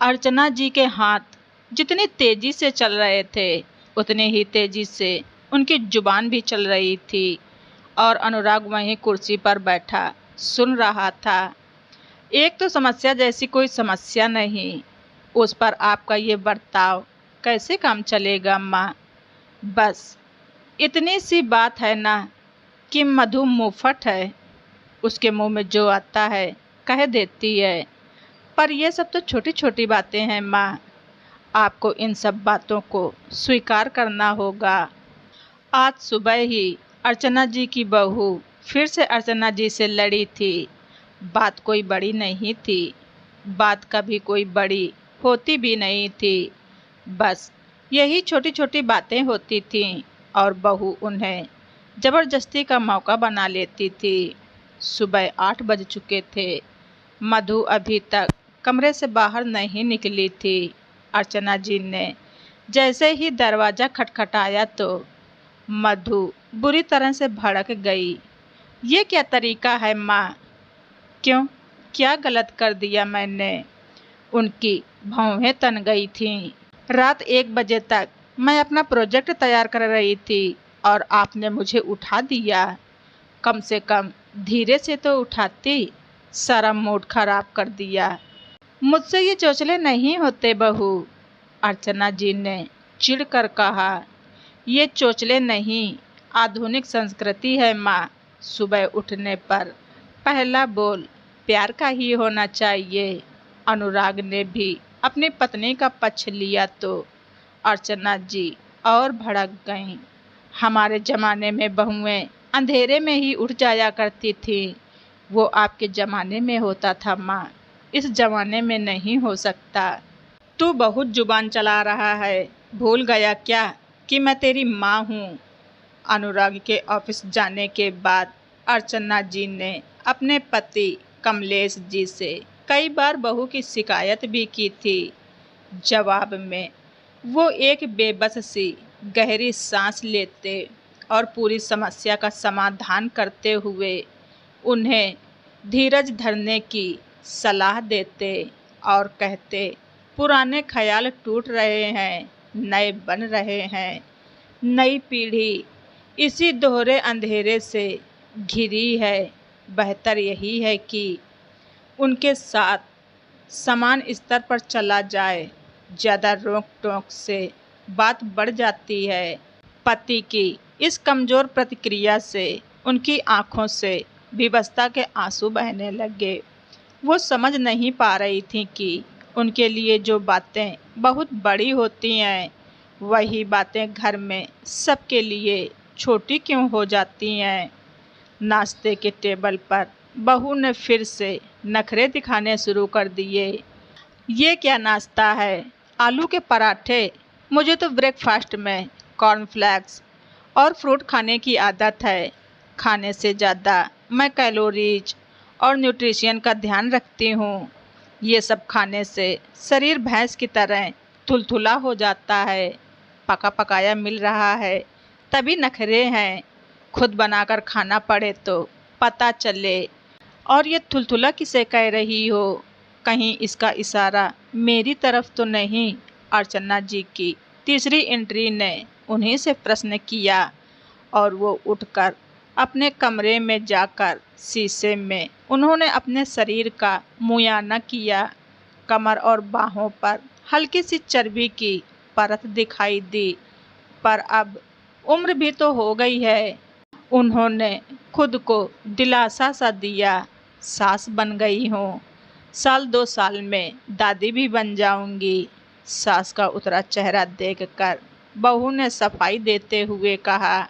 अर्चना जी के हाथ जितनी तेजी से चल रहे थे उतनी ही तेजी से उनकी जुबान भी चल रही थी। और अनुराग वहीं कुर्सी पर बैठा सुन रहा था। एक तो समस्या जैसी कोई समस्या नहीं, उस पर आपका ये बर्ताव कैसे काम चलेगा माँ। बस इतनी सी बात है ना कि मधु मुंहफट है, उसके मुंह में जो आता है कह देती है। पर यह सब तो छोटी छोटी बातें हैं माँ, आपको इन सब बातों को स्वीकार करना होगा। आज सुबह ही अर्चना जी की बहू फिर से अर्चना जी से लड़ी थी। बात कोई बड़ी नहीं थी, बात कभी कोई बड़ी होती भी नहीं थी। बस यही छोटी छोटी बातें होती थीं और बहू उन्हें ज़बरदस्ती का मौका बना लेती थी। सुबह 8 बज चुके थे। मधु अभी तक कमरे से बाहर नहीं निकली थी। अर्चना जी ने जैसे ही दरवाज़ा खटखटाया तो मधु बुरी तरह से भड़क गई। ये क्या तरीका है माँ? क्यों, क्या गलत कर दिया मैंने? उनकी भौहें तन गई थीं। रात 1 बजे तक मैं अपना प्रोजेक्ट तैयार कर रही थी और आपने मुझे उठा दिया। कम से कम धीरे से तो उठाती, सारा मूड खराब कर दिया। मुझसे ये चोचले नहीं होते बहू, अर्चना जी ने चिढ़कर कहा। ये चोचले नहीं, आधुनिक संस्कृति है माँ। सुबह उठने पर पहला बोल प्यार का ही होना चाहिए। अनुराग ने भी अपनी पत्नी का पक्ष लिया तो अर्चना जी और भड़क गईं। हमारे ज़माने में बहुएं अंधेरे में ही उठ जाया करती थीं। वो आपके ज़माने में होता था माँ, इस ज़माने में नहीं हो सकता। तू बहुत जुबान चला रहा है, भूल गया क्या कि मैं तेरी माँ हूँ। अनुराग के ऑफिस जाने के बाद अर्चना जी ने अपने पति कमलेश जी से कई बार बहू की शिकायत भी की थी। जवाब में वो एक बेबस सी गहरी सांस लेते और पूरी समस्या का समाधान करते हुए उन्हें धीरज धरने की सलाह देते और कहते, पुराने ख्याल टूट रहे हैं, नए बन रहे हैं। नई पीढ़ी इसी दोहरे अंधेरे से घिरी है। बेहतर यही है कि उनके साथ समान स्तर पर चला जाए। ज़्यादा रोक टोक से बात बढ़ जाती है। पति की इस कमज़ोर प्रतिक्रिया से उनकी आंखों से विवशता के आंसू बहने लगे। वो समझ नहीं पा रही थी कि उनके लिए जो बातें बहुत बड़ी होती हैं वही बातें घर में सबके लिए छोटी क्यों हो जाती हैं। नाश्ते के टेबल पर बहू ने फिर से नखरे दिखाने शुरू कर दिए। ये क्या नाश्ता है? आलू के पराठे? मुझे तो ब्रेकफास्ट में कॉर्नफ्लेक्स और फ्रूट खाने की आदत है। खाने से ज़्यादा मैं कैलोरीज और न्यूट्रिशन का ध्यान रखती हूँ। ये सब खाने से शरीर भैंस की तरह थुलथुला हो जाता है। पका पकाया मिल रहा है तभी नखरे हैं। खुद बनाकर खाना पड़े तो पता चले। और ये थुलथुला किसे कह रही हो? कहीं इसका इशारा मेरी तरफ तो नहीं? अर्चना जी की तीसरी एंट्री ने उन्हीं से प्रश्न किया और वो उठकर अपने कमरे में जाकर शीशे में उन्होंने अपने शरीर का मुआयना किया। कमर और बाहों पर हल्की सी चर्बी की परत दिखाई दी, पर अब उम्र भी तो हो गई है। उन्होंने खुद को दिलासा सा दिया, सास बन गई हूँ, 1-2 साल में दादी भी बन जाऊंगी। सास का उतरा चेहरा देखकर बहू ने सफाई देते हुए कहा,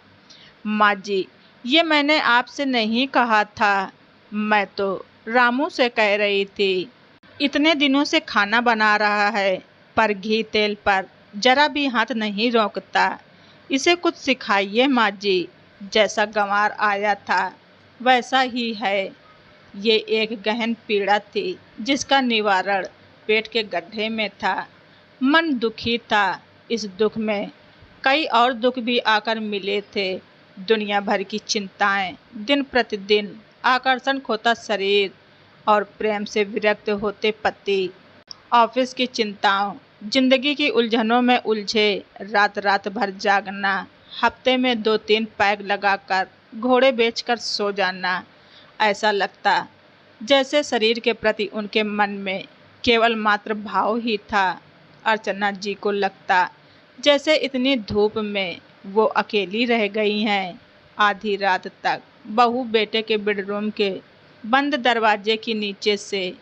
माँ जी, ये मैंने आपसे नहीं कहा था, मैं तो रामू से कह रही थी। इतने दिनों से खाना बना रहा है पर घी तेल पर जरा भी हाथ नहीं रोकता। इसे कुछ सिखाइए माँ जी। जैसा गंवार आया था वैसा ही है। ये एक गहन पीड़ा थी जिसका निवारण पेट के गड्ढे में था। मन दुखी था। इस दुख में कई और दुख भी आकर मिले थे। दुनिया भर की चिंताएं, दिन प्रतिदिन आकर्षण खोता शरीर और प्रेम से विरक्त होते पति ऑफिस की चिंताओं, जिंदगी की उलझनों में उलझे, रात रात भर जागना, हफ्ते में 2-3 पैग लगाकर घोड़े बेचकर सो जाना। ऐसा लगता जैसे शरीर के प्रति उनके मन में केवल मात्र भाव ही था। अर्चना जी को लगता जैसे इतनी धूप में वो अकेली रह गई हैं। आधी रात तक बहू बेटे के बेडरूम के बंद दरवाजे के नीचे से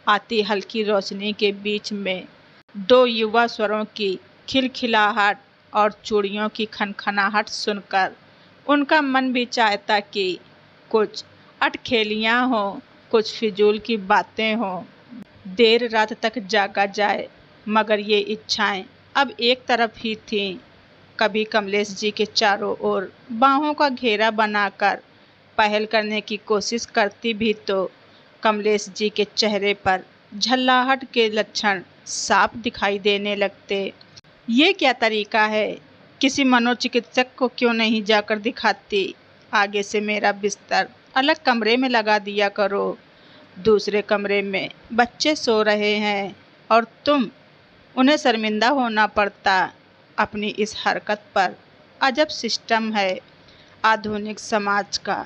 आती हल्की रोशनी के बीच में 2 युवा स्वरों की खिलखिलाहट और चूड़ियों की खनखनाहट सुनकर उनका मन भी चाहता कि कुछ अटखेलियां हों, कुछ फिजूल की बातें हों, देर रात तक जागा जाए। मगर ये इच्छाएं अब एक तरफ ही थीं। कभी कमलेश जी के चारों ओर बाहों का घेरा बनाकर पहल करने की कोशिश करती भी तो कमलेश जी के चेहरे पर झल्लाहट के लक्षण साफ दिखाई देने लगते। ये क्या तरीका है? किसी मनोचिकित्सक को क्यों नहीं जाकर दिखाती? आगे से मेरा बिस्तर अलग कमरे में लगा दिया करो। दूसरे कमरे में बच्चे सो रहे हैं और उन्हें शर्मिंदा होना पड़ता। अपनी इस हरकत पर अजब सिस्टम है आधुनिक समाज का।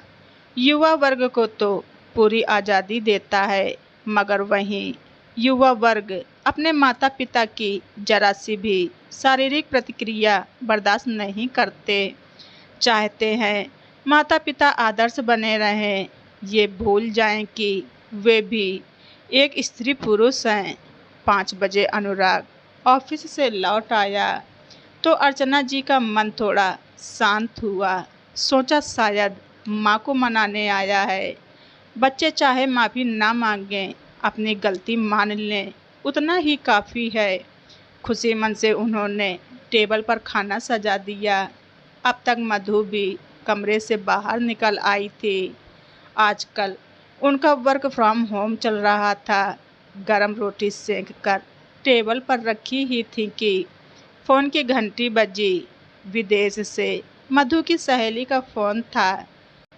युवा वर्ग को तो पूरी आज़ादी देता है, मगर वहीं युवा वर्ग अपने माता पिता की जरा सी भी शारीरिक प्रतिक्रिया बर्दाश्त नहीं करते। चाहते हैं माता पिता आदर्श बने रहें, ये भूल जाएं कि वे भी एक स्त्री पुरुष हैं। 5 बजे अनुराग ऑफिस से लौट आया तो अर्चना जी का मन थोड़ा शांत हुआ। सोचा शायद माँ को मनाने आया है। बच्चे चाहे माफ़ी ना मांगें, अपनी गलती मान लें, उतना ही काफ़ी है। खुशी मन से उन्होंने टेबल पर खाना सजा दिया। अब तक मधु भी कमरे से बाहर निकल आई थी। आजकल उनका वर्क फ्रॉम होम चल रहा था। गरम रोटी सेंक कर टेबल पर रखी ही थी कि फ़ोन की घंटी बजी। विदेश से मधु की सहेली का फ़ोन था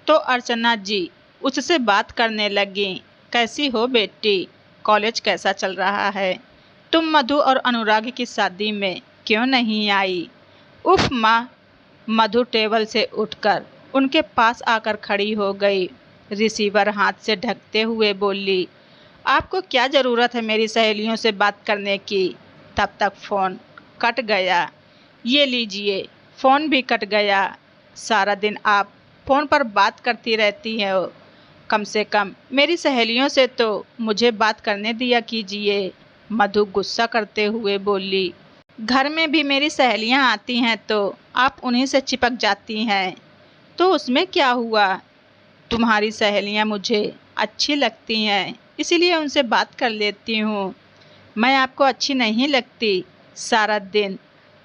तो अर्चना जी उससे बात करने लगी। कैसी हो बेटी? कॉलेज कैसा चल रहा है? तुम मधु और अनुराग की शादी में क्यों नहीं आई? उफ माँ! मधु टेबल से उठकर उनके पास आकर खड़ी हो गई। रिसीवर हाथ से ढकते हुए बोली, आपको क्या ज़रूरत है मेरी सहेलियों से बात करने की? तब तक फ़ोन कट गया। ये लीजिए, फ़ोन भी कट गया। सारा दिन आप फ़ोन पर बात करती रहती हैं। कम से कम मेरी सहेलियों से तो मुझे बात करने दिया कीजिए। मधु गुस्सा करते हुए बोली, घर में भी मेरी सहेलियां आती हैं तो आप उन्हीं से चिपक जाती हैं। तो उसमें क्या हुआ? तुम्हारी सहेलियां मुझे अच्छी लगती हैं, इसीलिए उनसे बात कर लेती हूँ। मैं आपको अच्छी नहीं लगती? सारा दिन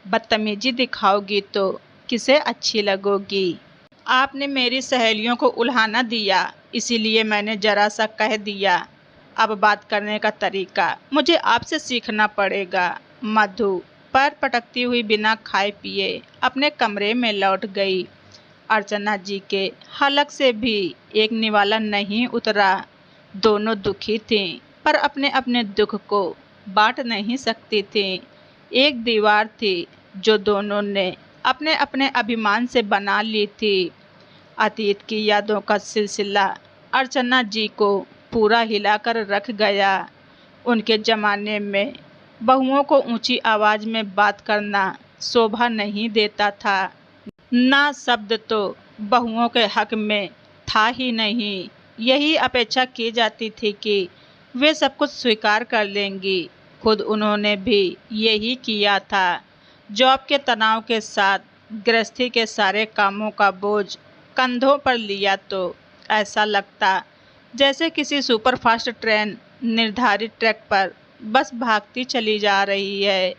बदतमीजी दिखाओगी तो किसे अच्छी लगोगी? आपने मेरी सहेलियों को उल्हाना दिया, इसीलिए मैंने जरा सा कह दिया। अब बात करने का तरीका मुझे आपसे सीखना पड़ेगा। मधु पैर पटकती हुई बिना खाए पिए अपने कमरे में लौट गई। अर्चना जी के हलक से भी एक निवाला नहीं उतरा। दोनों दुखी थीं, पर अपने अपने दुख को बांट नहीं सकती थीं। एक दीवार थी जो दोनों ने अपने अपने अभिमान से बना ली थी। अतीत की यादों का सिलसिला अर्चना जी को पूरा हिलाकर रख गया। उनके ज़माने में बहुओं को ऊंची आवाज़ में बात करना शोभा नहीं देता था। ना शब्द तो बहुओं के हक में था ही नहीं। यही अपेक्षा की जाती थी कि वे सब कुछ स्वीकार कर लेंगी। खुद उन्होंने भी यही किया था। जॉब के तनाव के साथ गृहस्थी के सारे कामों का बोझ कंधों पर लिया तो ऐसा लगता जैसे किसी सुपरफास्ट ट्रेन निर्धारित ट्रैक पर बस भागती चली जा रही है।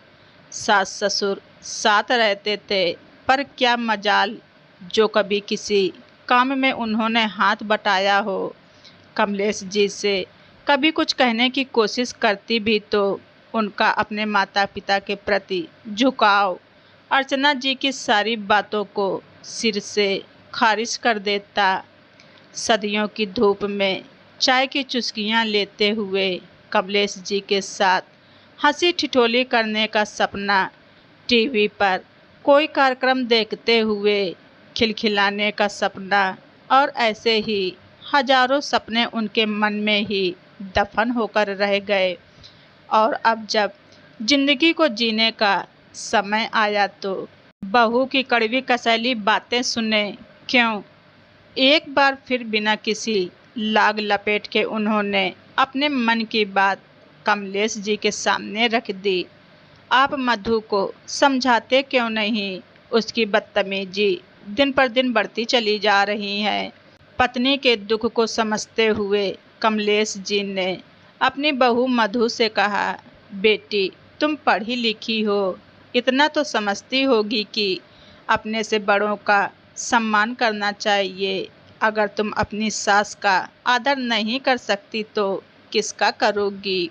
सास ससुर साथ रहते थे, पर क्या मजाल जो कभी किसी काम में उन्होंने हाथ बटाया हो। कमलेश जी से कभी कुछ कहने की कोशिश करती भी तो उनका अपने माता पिता के प्रति झुकाव अर्चना जी की सारी बातों को सिर से खारिज कर देता। सदियों की धूप में चाय की चुस्कियां लेते हुए कमलेश जी के साथ हंसी ठिठोली करने का सपना, टीवी पर कोई कार्यक्रम देखते हुए खिलखिलाने का सपना, और ऐसे ही हजारों सपने उनके मन में ही दफन होकर रह गए। और अब जब जिंदगी को जीने का समय आया तो बहू की कड़वी कसैली बातें सुने क्यों, एक बार फिर बिना किसी लाग लपेट के उन्होंने अपने मन की बात कमलेश जी के सामने रख दी। आप मधु को समझाते क्यों नहीं? उसकी बदतमीजी दिन पर दिन बढ़ती चली जा रही है। पत्नी के दुख को समझते हुए कमलेश जी ने अपनी बहू मधु से कहा, बेटी तुम पढ़ी लिखी हो, इतना तो समझती होगी कि अपने से बड़ों का सम्मान करना चाहिए। अगर तुम अपनी सास का आदर नहीं कर सकती तो किसका करोगी?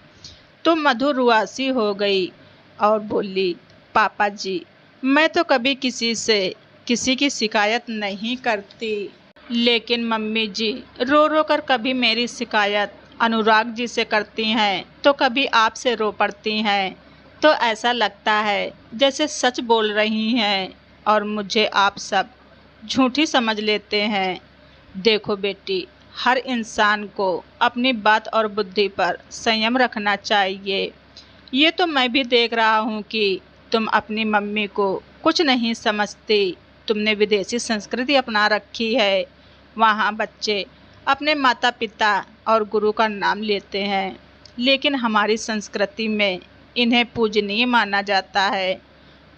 तो मधु रुआसी हो गई और बोली, पापा जी मैं तो कभी किसी से किसी की शिकायत नहीं करती, लेकिन मम्मी जी रो रो कर कभी मेरी शिकायत अनुराग जी से करती हैं तो कभी आपसे रो पड़ती हैं, तो ऐसा लगता है जैसे सच बोल रही हैं और मुझे आप सब झूठी समझ लेते हैं। देखो बेटी, हर इंसान को अपनी बात और बुद्धि पर संयम रखना चाहिए। ये तो मैं भी देख रहा हूँ कि तुम अपनी मम्मी को कुछ नहीं समझती। तुमने विदेशी संस्कृति अपना रखी है, वहाँ बच्चे अपने माता पिता और गुरु का नाम लेते हैं, लेकिन हमारी संस्कृति में इन्हें पूजनीय माना जाता है।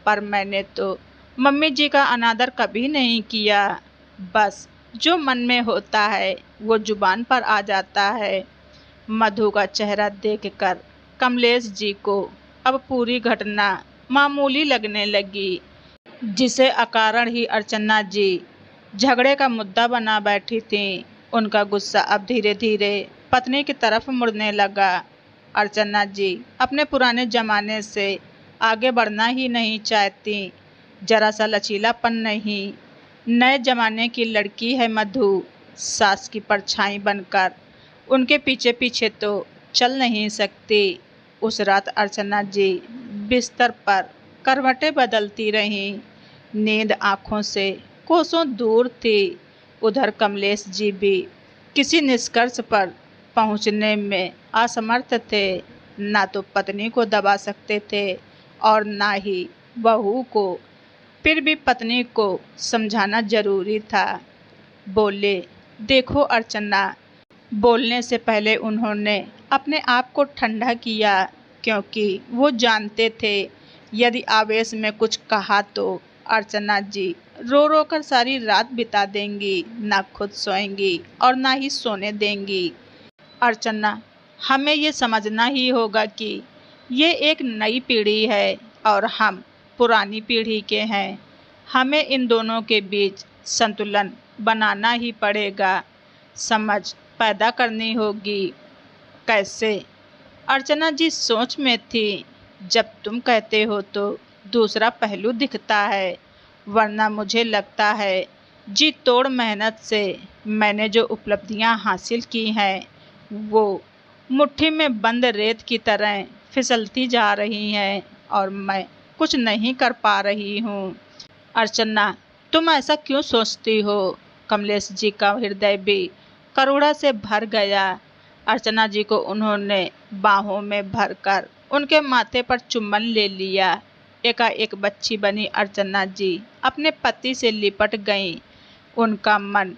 पर मैंने तो मम्मी जी का अनादर कभी नहीं किया। बस जो मन में होता है वो जुबान पर आ जाता है। मधु का चेहरा देखकर कमलेश जी को अब पूरी घटना मामूली लगने लगी, जिसे अकारण ही अर्चना जी झगड़े का मुद्दा बना बैठी थीं। उनका गुस्सा अब धीरे धीरे पत्नी की तरफ मुड़ने लगा। अर्चना जी अपने पुराने जमाने से आगे बढ़ना ही नहीं चाहती, जरा सा लचीलापन नहीं। नए जमाने की लड़की है मधु, सास की परछाई बनकर उनके पीछे पीछे तो चल नहीं सकती। उस रात अर्चना जी बिस्तर पर करवटें बदलती रहीं, नींद आंखों से कोसों दूर थी। उधर कमलेश जी भी किसी निष्कर्ष पर पहुंचने में असमर्थ थे। ना तो पत्नी को दबा सकते थे और ना ही बहू को। फिर भी पत्नी को समझाना जरूरी था। बोले, देखो अर्चना। बोलने से पहले उन्होंने अपने आप को ठंडा किया, क्योंकि वो जानते थे यदि आवेश में कुछ कहा तो अर्चना जी रो रो कर सारी रात बिता देंगी, ना खुद सोएंगी और ना ही सोने देंगी। अर्चना, हमें ये समझना ही होगा कि ये एक नई पीढ़ी है और हम पुरानी पीढ़ी के हैं। हमें इन दोनों के बीच संतुलन बनाना ही पड़ेगा, समझ पैदा करनी होगी। कैसे? अर्चना जी सोच में थी। जब तुम कहते हो तो दूसरा पहलू दिखता है, वरना मुझे लगता है जी तोड़ मेहनत से मैंने जो उपलब्धियां हासिल की हैं वो मुट्ठी में बंद रेत की तरह फिसलती जा रही हैं और मैं कुछ नहीं कर पा रही हूँ। अर्चना, तुम ऐसा क्यों सोचती हो? कमलेश जी का हृदय भी करुणा से भर गया। अर्चना जी को उन्होंने बाहों में भरकर उनके माथे पर चुम्बन ले लिया। एकाएक बच्ची बनी अर्चना जी अपने पति से लिपट गईं। उनका मन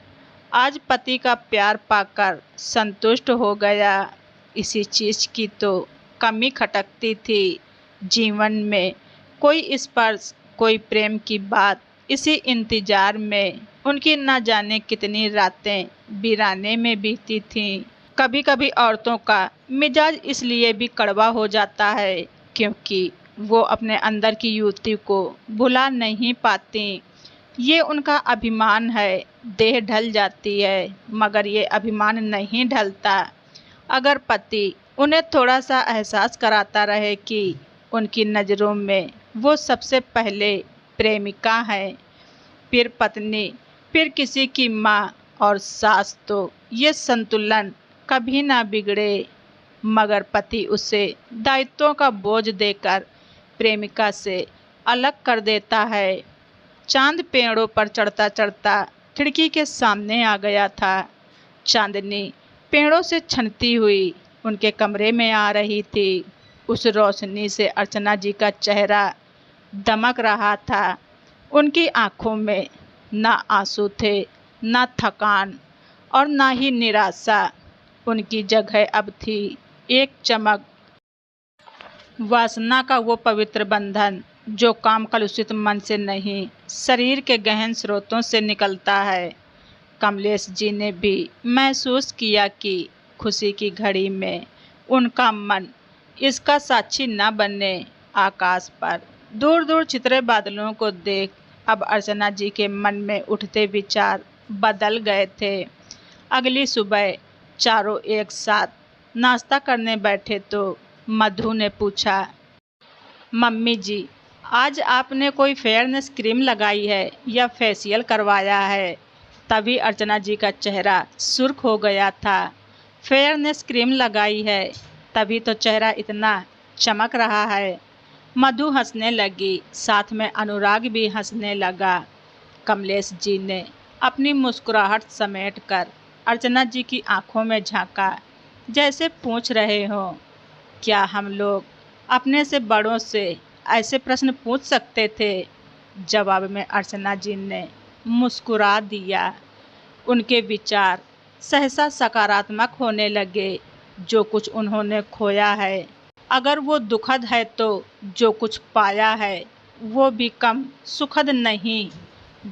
आज पति का प्यार पाकर संतुष्ट हो गया। इसी चीज की तो कमी खटकती थी जीवन में, कोई स्पर्श, कोई प्रेम की बात। इसी इंतजार में उनकी न जाने कितनी रातें वीराने में बीती थीं। कभी कभी औरतों का मिजाज इसलिए भी कड़वा हो जाता है क्योंकि वो अपने अंदर की युवती को भुला नहीं पाती। ये उनका अभिमान है। देह ढल जाती है मगर ये अभिमान नहीं ढलता। अगर पति उन्हें थोड़ा सा एहसास कराता रहे कि उनकी नज़रों में वो सबसे पहले प्रेमिका है, फिर पत्नी, फिर किसी की माँ और सास, तो ये संतुलन कभी ना बिगड़े। मगर पति उसे दायित्वों का बोझ देकर प्रेमिका से अलग कर देता है। चांद पेड़ों पर चढ़ता चढ़ता खिड़की के सामने आ गया था। चांदनी पेड़ों से छनती हुई उनके कमरे में आ रही थी। उस रोशनी से अर्चना जी का चेहरा दमक रहा था। उनकी आंखों में ना आंसू थे, ना थकान और ना ही निराशा। उनकी जगह अब थी एक चमक, वासना का वो पवित्र बंधन जो काम कलुषित मन से नहीं, शरीर के गहन स्रोतों से निकलता है। कमलेश जी ने भी महसूस किया कि खुशी की घड़ी में उनका मन इसका साक्षी न बनने। आकाश पर दूर दूर छितरे बादलों को देख अब अर्चना जी के मन में उठते विचार बदल गए थे। अगली सुबह चारों एक साथ नाश्ता करने बैठे तो मधु ने पूछा, मम्मी जी, आज आपने कोई फेयरनेस क्रीम लगाई है या फेशियल करवाया है? तभी अर्चना जी का चेहरा सुर्ख हो गया था। फेयरनेस क्रीम लगाई है, तभी तो चेहरा इतना चमक रहा है। मधु हंसने लगी, साथ में अनुराग भी हंसने लगा। कमलेश जी ने अपनी मुस्कुराहट समेटकर अर्चना जी की आंखों में झांका, जैसे पूछ रहे हो, क्या हम लोग अपने से बड़ों से ऐसे प्रश्न पूछ सकते थे? जवाब में अर्चना जी ने मुस्कुरा दिया। उनके विचार सहसा सकारात्मक होने लगे। जो कुछ उन्होंने खोया है, अगर वो दुखद है तो जो कुछ पाया है वो भी कम सुखद नहीं।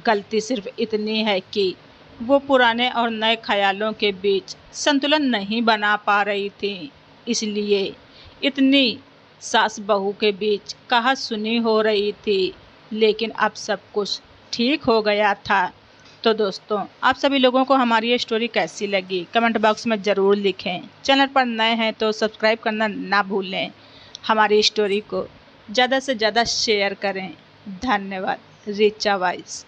गलती सिर्फ इतनी है कि वो पुराने और नए ख्यालों के बीच संतुलन नहीं बना पा रही थी। इसलिए इतनी सास बहू के बीच कहा सुनी हो रही थी। लेकिन अब सब कुछ ठीक हो गया था। तो दोस्तों, आप सभी लोगों को हमारी ये स्टोरी कैसी लगी कमेंट बॉक्स में ज़रूर लिखें। चैनल पर नए हैं तो सब्सक्राइब करना ना भूलें। हमारी स्टोरी को ज़्यादा से ज़्यादा शेयर करें। धन्यवाद। ऋचा वाइस।